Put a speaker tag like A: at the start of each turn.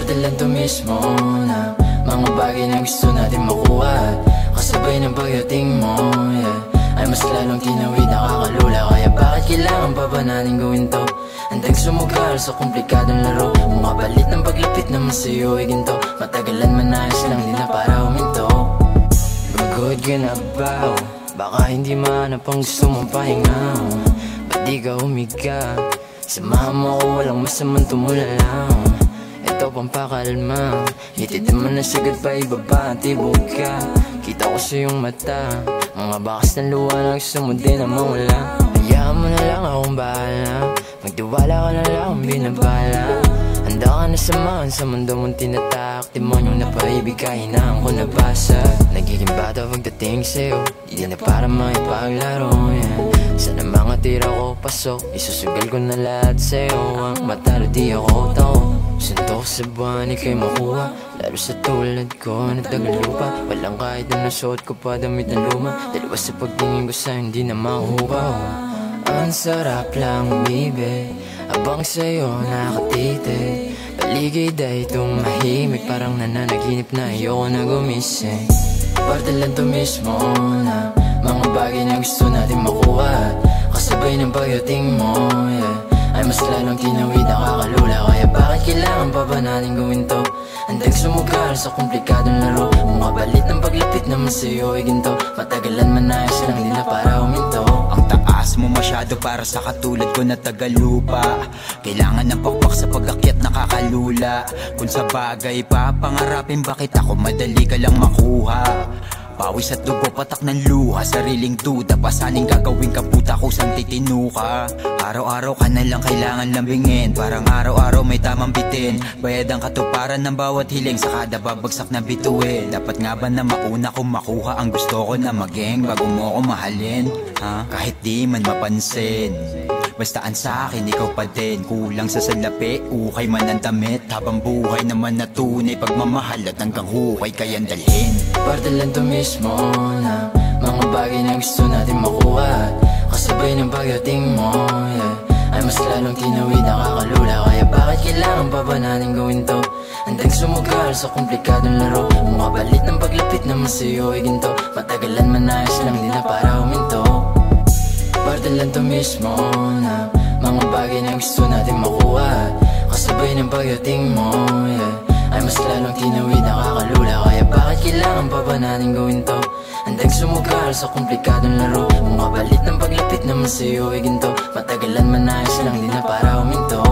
A: Parte lang to mismo na mga bagay na gusto natin makuha. Kasabay ng pagdating mo, ay mas lalong tinawid, nakakalula. Kaya bakit kailangan pa ba natin gawin to? Handang sumugal sa komplikadong laro. Umabalit ng paglapit naman sa'yo ay ginto. Matagalan manayos lang din na para huminto. Pagod ka na ba? Baka hindi mahanap ang gusto mong pahinga. Ba't di ka humiga? Samahan mo ako, walang masamang tumulalang. Ito pampakalma, hititin mo na sagad pa ibaba at tibog ka. Kita ko sa iyong mata, mga bakas ng luha na gusto mo din na mawala. Hayaan mo na lang akong bahala, magtiwala ka na lang akong binabala. Handa ka na samahan sa mundo mong tinatak. Demonyong napaibig ka, hinaan ko nabasa. Nagiging bata pagdating sa'yo, di na para maipaglaro, Sana mga tira ko pasok, isusugal ko na lahat sa'yo. Ang matalo di ako tao, suntok sa buwan ika'y makuha. Lalo sa tulad ko na tagalupa, walang kahit na nasuot ko pa damit na luma. Dalawa sa pagtingin ko sa hindi na mahupa. Ang sarap lang umibig habang sa'yo nakatiti. Paligid ay tumahimik, parang nananaginip na ayoko na gumising. Parte lang to mismo na mga bagay na gusto natin makuha. Kasabay ng pagdating mo, ay mas lalong tinawid, nakakalula. Kaya bakit kailangan pa ba natin gawin to? Handang sumugal sa komplikadong laro. Umabalit ng paglapit naman sa'yo ay ginto. Matagalan manayos lang din na para huminto.
B: Ang taas mo masyado para sa katulad ko na tagalupa. Kailangan ng pakpak sa pag-akyat, nakakalula. Kung sa bagay papangarapin, bakit ako madali ka lang makuha? Pawis at dugo, patak ng luha, sariling duda. Pasaning gagawin ka puta kusang titino ka. Araw-araw ka na lang kailangan lambingin, parang araw-araw may tamang bitin. Bayad ang katuparan ng bawat hiling, sa kada babagsak na bituin. Dapat nga ba na mauna ko makuha ang gusto ko na maging bago mo ko mahalin? Kahit di man mapansin, bastaan sa akin ikaw pa din. Kulang sa salapi, ukay man ang damit. Habang buhay naman na tunay pagmamahal at hanggang hukay kayang dalhin.
A: Parte lang to mismo na mga bagay na gusto natin makuha. Kasabay ng pagdating mo, ay mas lalong tinawid, nakakalula. Kaya bakit kailangan pa ba natin gawin to? Handang sumugal sa komplikadong laro. Umabalit ng paglapit naman sa'yo ay ginto. Matagalan manayos lang din na para huminto. Parte lang to mismo na mga bagay na gusto natin makuha. Kasabay ng pagdating mo, ay mas lalong tinawid, nakakalula. Kaya bakit kailangan pa ba natin gawin to? Handang sumugal sa komplikadong laro. Umabalit ng paglapit naman sa'yo ay ginto. Matagalan manayos lang din na para huminto.